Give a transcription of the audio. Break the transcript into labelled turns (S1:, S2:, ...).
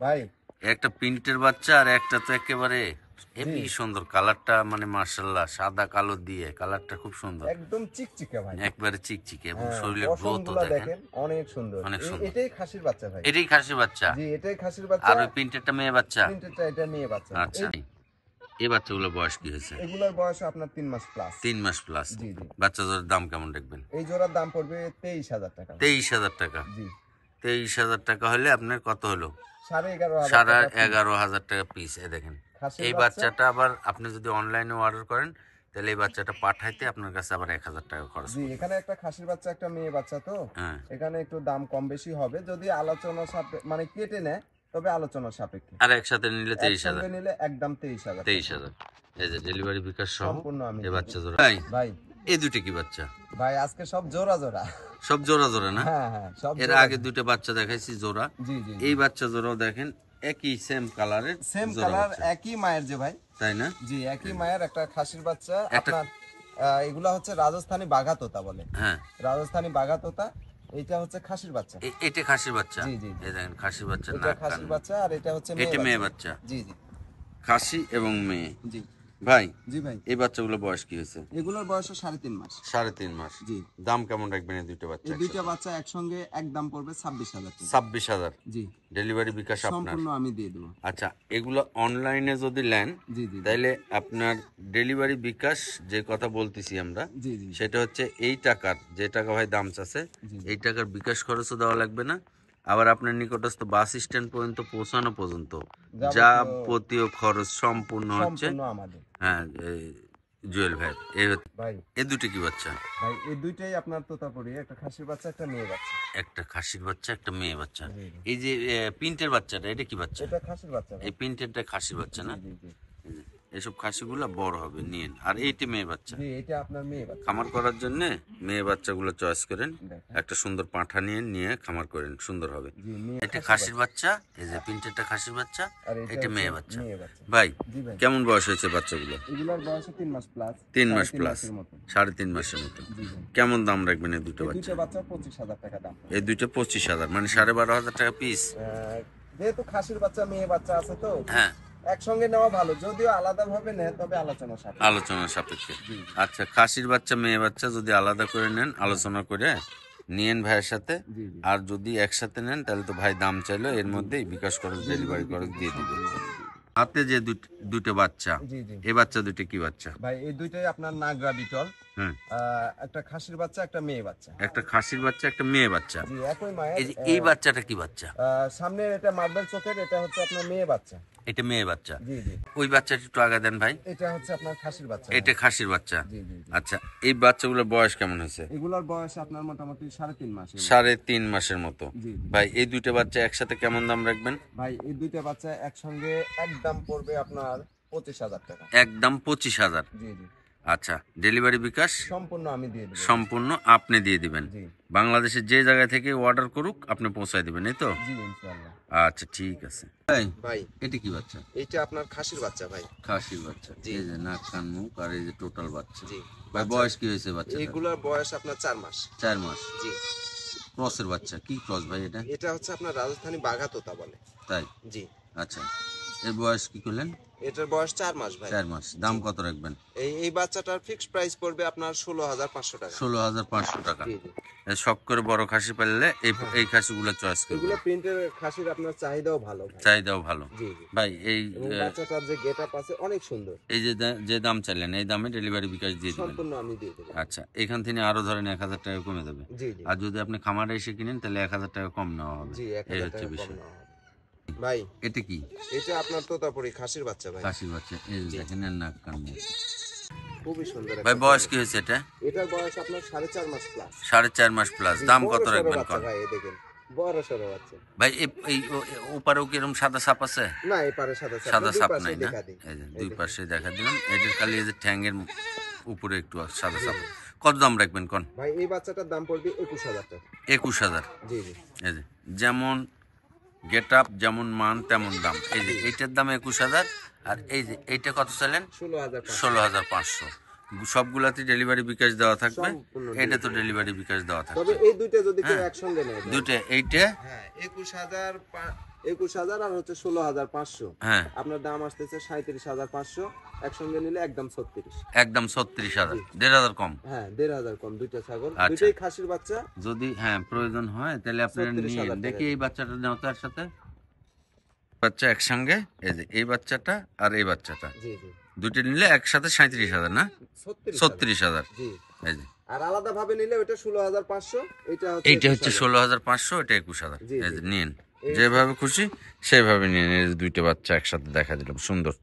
S1: ভাই
S2: একটা প্রিন্টের বাচ্চা আর একটা তো একেবারে হেভি সুন্দর কালারটা, মানে মার্শাল্লাহ সাদা কালো দিয়ে কালারটা খুব সুন্দর,
S1: একদম চিকচিকে ভাই।
S2: একবারে চিকচিকে এবং
S1: হ্যাঁ,
S2: শরীরের গ্রোথও
S1: পশমগুলা
S2: দেখেন
S1: দেখেন অনেক সুন্দর।
S2: অনেক সুন্দর।
S1: এটাই খাসির বাচ্চা ভাই।
S2: এটাই খাসি বাচ্চা,
S1: জি, এটাই খাসির বাচ্চা।
S2: আর ওই প্রিন্টেরটা মেয়ে বাচ্চা।
S1: প্রিন্টেরটা এটা মেয়ে বাচ্চা।
S2: আচ্ছা, এই বাচ্চাগুলোর বয়স কি হয়েছে?
S1: এগুলোর বয়স আপনার 3 মাস প্লাস।
S2: 3 মাস প্লাস।
S1: জি জি।
S2: বাচ্চা জোড়ার দাম কেমন রাখবেন?
S1: এই জোড়ার দাম পড়বে 23,000 টাকা।
S2: 23,000 টাকা।
S1: জি।
S2: 23,000 টাকা হলে আপনার কত হলো?
S1: 11,500 টাকা।
S2: 11,500 টাকা পিস। এ দেখেন, এই বাচ্চাটা আবার আপনি যদি অনলাইনে অর্ডার করেন তাহলে এই বাচ্চাটা পাঠাইতে আপনার কাছে আবার 1,000 টাকা খরচ
S1: জি,
S2: পড়বে।
S1: এখানে একটা খাসির বাচ্চা একটা মেয়ে বাচ্চা তো
S2: হ্যাঁ,
S1: এখানে একটু দাম কম বেশি হবে যদি আলোচনা সাপেক্ষে, মানে কেটে নেয় তবে আলোচনার সাপেক্ষে।
S2: আর একসাথে নিলে 23,000।
S1: একসঙ্গে নিলে একদম 23,000।
S2: 23,000। এই যে ডেলিভারি বিকাশ সহ
S1: সম্পূর্ণ আমি
S2: এই
S1: দেব।
S2: বাচ্চা জোড়া। ভাই
S1: ভাই
S2: এই দুটো কি বাচ্চা?
S1: ভাই আজকে সব জোড়া জোড়া।
S2: সব জোড়া জোড়া না?
S1: হ্যাঁ হ্যাঁ, সব
S2: এর
S1: জোড়া।
S2: আগে দুটো বাচ্চা দেখাইছি জোড়া।
S1: জি জি।
S2: এই বাচ্চা জোড়াও দেখেন একই সেম কালারের,
S1: সেম
S2: জোড়া
S1: কালার,
S2: বাচ্চা,
S1: একই মায়ের যে ভাই।
S2: তাই না?
S1: জি, একই মায়ের একটা খাসির বাচ্চা।
S2: একটা-
S1: আপনার এগুলা হচ্ছে রাজস্থানি বাঘা তোতা বলে।
S2: হ্যাঁ,
S1: রাজস্থানি বাঘা তোতা, এইটা হচ্ছে খাসির বাচ্চা।
S2: এটা খাসির বাচ্চা।
S1: জি জি জি।
S2: এই দেখেন খাসির বাচ্চা,
S1: এটা
S2: নাক কান।
S1: খাসির বাচ্চা আর এটা হচ্ছে
S2: এটা মেয়ে
S1: মেয়ে
S2: বাচ্চা।
S1: বাচ্চা। জি জি
S2: খাসি এবং মেয়ে।
S1: জি।
S2: ভাই
S1: জি ভাই,
S2: এই বাচ্চাগুলো বয়স কি হয়েছে?
S1: এগুলোর বয়স 3.5 মাস।
S2: 3.5 মাস।
S1: জি।
S2: দাম কেমন রাখবেন এই দুটো বাচ্চা?
S1: এই দুইটা বাচ্চা একসঙ্গে একদম পড়বে 26,000 টাকা।
S2: 26,000।
S1: জি,
S2: ডেলিভারি বিকাশ আপনার।
S1: সম্পূর্ণ আমি দিয়ে দেবো।
S2: আচ্ছা, এগুলো অনলাইনে যদি নেন
S1: জি জি
S2: তাইলে আপনার ডেলিভারি বিকাশ যে কথা বলতেছি আমরা,
S1: জি জি
S2: সেটা হচ্ছে এই টাকার, যে টাকা ভাই দাম চাচ্ছে
S1: জি।
S2: এই টাকার বিকাশ খরচও দেওয়া লাগবে না। আবার আপনার নিকটস্থ বাস স্ট্যান্ড পর্যন্ত পৌঁছানো পর্যন্ত যাবতীয় খরচ সম্পূর্ণ হচ্ছে
S1: সম্পূর্ণ আমাদের।
S2: হ্যাঁ জুয়েল ভাই।
S1: ভাই
S2: এই দুটো কি বাচ্চা?
S1: ভাই এই দুইটাই আপনার তোতাপুরি, একটা খাসির বাচ্চা একটা মেয়ে বাচ্চা।
S2: একটা খাসির বাচ্চা একটা মেয়ে বাচ্চা।
S1: জি জি।
S2: এই যে প্রিন্টের বাচ্চাটা, এটা কি বাচ্চা?
S1: এটা খাসির বাচ্চা ভাই।
S2: এই প্রিন্টেরটা খাসির বাচ্চা না?
S1: জি জি জি।
S2: এই যে, এসব খাসিগুলো বড় হবে নিয়েন। আর এইটি মেয়ে বাচ্চা।
S1: জি, এটা আপনার মেয়ে বাচ্চা।
S2: খামার করার জন্য মেয়ে বাচ্চাগুলো চয়েস করেন,
S1: দেখেন।
S2: একটা সুন্দর পাঁঠা নিয়ে খামার করেন, সুন্দর হবে।
S1: জি, মেয়ে
S2: এটা খাসির বাচ্চা, এই যে প্রিন্টেরটা খাসির বাচ্চা,
S1: আর
S2: এটা মেয়ে
S1: হচ্ছে
S2: বাচ্চা।
S1: মেয়ে বাচ্চা।
S2: ভাই
S1: জি ভাই,
S2: কেমন বয়স হয়েছে বাচ্চাগুলো?
S1: এগুলোর বয়স 3 মাস প্লাস।
S2: 3 মাস
S1: 3.5
S2: প্লাস।
S1: মাসের মতো।
S2: 3.5 মাসের মতো।
S1: জি ভাই।
S2: কেমন দাম রাখবেন এই দুটো
S1: এই
S2: বাচ্চা?
S1: দুইটা বাচ্চা 25,000 টাকা দাম।
S2: এই দুটো 25,000, মানে 12,500 টাকা পিস।
S1: যেহেতু খাসির বাচ্চা মেয়ে বাচ্চা আছে তো
S2: হ্যাঁ,
S1: একসঙ্গে নেওয়া ভালো, যদিও আলাদা ভাবে নেয় তবে আলোচনা সাপেক্ষে।
S2: আলোচনা সাপেক্ষে। আচ্ছা, খাসির বাচ্চা মেয়ে বাচ্চা যদি আলাদা করে নেন, আলোচনা করে নিয়েন ভাইয়ের সাথে।
S1: জি জি।
S2: আর যদি একসাথে নেন তাহলে তো ভাই দাম চাইলো এর মধ্যেই বিকাশ খরচ, ডেলিভারি খরচ দিয়ে দিবে। হাতে যে দুটো বাচ্চা,
S1: জি জি
S2: এই বাচ্চা দুটো কি বাচ্চা?
S1: ভাই, এই দুইটাই আপনার নাগরা বিটল।
S2: হ্যাঁ,
S1: একটা খাসির বাচ্চা একটা মেয়ে বাচ্চা।
S2: একটা খাসির বাচ্চা একটা মেয়ে বাচ্চা।
S1: জি, একই মায়ের।
S2: এই যে এই বাচ্চাটা কি বাচ্চা?
S1: সামনে এটা মার্বেল চোখের, এটা হচ্ছে আপনার মেয়ে বাচ্চা।
S2: এটা মেয়ে বাচ্চা।
S1: জি জি।
S2: ওই বাচ্চাটা একটু আগে দেন ভাই।
S1: এটা হচ্ছে আপনার খাসির বাচ্চা।
S2: এটা খাসির বাচ্চা।
S1: জি জি জি।
S2: আচ্ছা, এই বাচ্চাগুলোর বয়স কেমন হয়েছে?
S1: এগুলোর বয়স আপনার মোটামুটি 3.5 মাস।
S2: 3.5 মাসের মতো।
S1: জি জি।
S2: ভাই এই দুটো বাচ্চা একসাথে কেমন দাম রাখবেন?
S1: ভাই এই দুইটা বাচ্চা একসঙ্গে একদম পড়বে আপনার 25,000 টাকা।
S2: একদম 25,000।
S1: জি জি।
S2: আচ্ছা, ডেলিভারি বিকাশ
S1: সম্পূর্ণ আমি দিয়ে দেবো।
S2: সম্পূর্ণ আপনি দিয়ে দিবেন।
S1: জি
S2: বাংলাদেশের যে জায়গা থেকে অর্ডার করুক আপনি পৌঁছায় দিবেন, এই তো?
S1: জি ইনশাআল্লাহ।
S2: আচ্ছা, ঠিক আছে। ভাই
S1: ভাই
S2: এটা কি বাচ্চা?
S1: এইটা আপনার খাসির বাচ্চা ভাই।
S2: খাসির বাচ্চা।
S1: জি।
S2: এই যে নাক কান মুখ আর এই যে টোটাল বাচ্চা।
S1: জি।
S2: ভাই বয়স কি হয়েছে বাচ্চা?
S1: এগুলোর বয়স আপনার 4 মাস।
S2: 4 মাস।
S1: জি।
S2: ক্রসের বাচ্চা। কি ক্রস ভাই এটা?
S1: এটা হচ্ছে আপনার রাজস্থানি বাঘা তোতা বলে।
S2: তাই?
S1: জি।
S2: আচ্ছা, এর বয়স কি করলেন?
S1: এটার বয়স 4 মাস ভাই।
S2: 4 মাস। দাম কত রাখবেন?
S1: এই বাচ্চাটার ফিক্সড প্রাইস পড়বে আপনার 16,500 টাকা।
S2: 16,500 টাকা।
S1: জি জি।
S2: শখ করে বড় খাসি পেলে এই খাসিগুলো চয়েস করবেন।
S1: এগুলো প্রিন্টের খাসির আপনার চাহিদাও ভালো ভাই।
S2: চাহিদাও ভালো।
S1: জি জি।
S2: ভাই এই
S1: এবং বাচ্চাটার যে গেটআপ আছে অনেক সুন্দর।
S2: এই যে দাম চাইলেন এই দামে ডেলিভারি বিকাশ দিয়ে দিবেন।
S1: সম্পূর্ণ আমি দিয়ে দেবো।
S2: আচ্ছা, এখান থেকে আরো ধরেন 1,000 টাকা কমে যাবে।
S1: জি জি।
S2: আর যদি আপনি খামারে এসে কিনেন তাহলে 1,000 টাকা কম নেওয়া হবে।
S1: জি,
S2: এই
S1: 1,000
S2: হচ্ছে
S1: টাকা কম
S2: বিষয়।
S1: নেওয়া হবে। ভাই
S2: এটা কি?
S1: এটা আপনার তোতাপুরি খাসির বাচ্চা ভাই।
S2: খাসির বাচ্চা। এই যে দেখেন এর নাক কান মুখ।
S1: খুবই সুন্দর
S2: ভাই
S1: একটা
S2: বয়স
S1: বাচ্চা।
S2: কি হয়েছে এটা?
S1: এটার বয়স আপনার 4.5 মাস প্লাস।
S2: 4.5 মাস প্লাস।
S1: জি,
S2: দাম
S1: বড়
S2: কত
S1: সড়ো
S2: রাখবেন
S1: বাচ্চা
S2: কোন?
S1: ভাই, এই দেখেন বড় সড়ো বাচ্চা।
S2: ভাই এই ওপারেও কি এরকম সাদা সাপ আছে?
S1: না, এই পারে সাদা
S2: সাদা
S1: দুই
S2: সাপ
S1: পাশে
S2: নাই না?
S1: দেখা দিই।
S2: এই যে দুই পাশে দেখা দিলাম। এটার খালি এই যে ঠ্যাঙ্গের উপরে একটু সাদা সাপ। কত দাম রাখবেন কোন?
S1: ভাই এই বাচ্চাটার দাম পড়বে 21,000 টাকা।
S2: 21,000।
S1: জি জি।
S2: এই যে যেমন গেট আপ যেমন মান তেমন দাম। এই যে এইটার দাম 21,000। আর এই যে এইটা কত চাইলেন?
S1: 16,500।
S2: 16,500। সবগুলাতে ডেলিভারি বিকাশ দেওয়া থাকবে।
S1: সম্পূর্ণ
S2: এটা তো ডেলিভারি বিকাশ দেওয়া
S1: তবে
S2: থাকবে।
S1: এই দুইটা যদি কেউ
S2: হ্যাঁ।
S1: একসঙ্গে নেয় ভাই।
S2: দুটো এইটা
S1: হ্যাঁ, 21,000 আর হচ্ছে 16,500।
S2: হ্যাঁ
S1: আপনার দাম আসতেছে 37,500, একসঙ্গে নিলে একদম 36।
S2: একদম 36,000, 1,500 কম।
S1: হ্যাঁ 1,500 কম, দুইটা ছাগল,
S2: আচ্ছা।
S1: দুইটাই খাসির বাচ্চা।
S2: যদি হ্যাঁ প্রয়োজন হয় তাহলে আপনারা
S1: 36,000
S2: নিন।
S1: টাকা
S2: দেখি
S1: দিয়ে।
S2: এই বাচ্চাটা নাও তার সাথে, বাচ্চা একসঙ্গে, এই যে এই বাচ্চাটা আর এই বাচ্চাটা,
S1: জি জি,
S2: দুটো নিলে একসাথে 37,000 না
S1: 36,000।
S2: 36,000।
S1: জি,
S2: এই যে
S1: আর আলাদা ভাবে নিলে ওটা 16,500, এটা হচ্ছে
S2: এইটা হচ্ছে
S1: 21,000।
S2: 16,500, এটা 21,000।
S1: জি,
S2: এই
S1: জি।
S2: যে নিন,
S1: এই-
S2: যেভাবে খুশি সেভাবে নিন। এই যে দুইটা বাচ্চা একসাথে দেখা দিলাম, সুন্দর।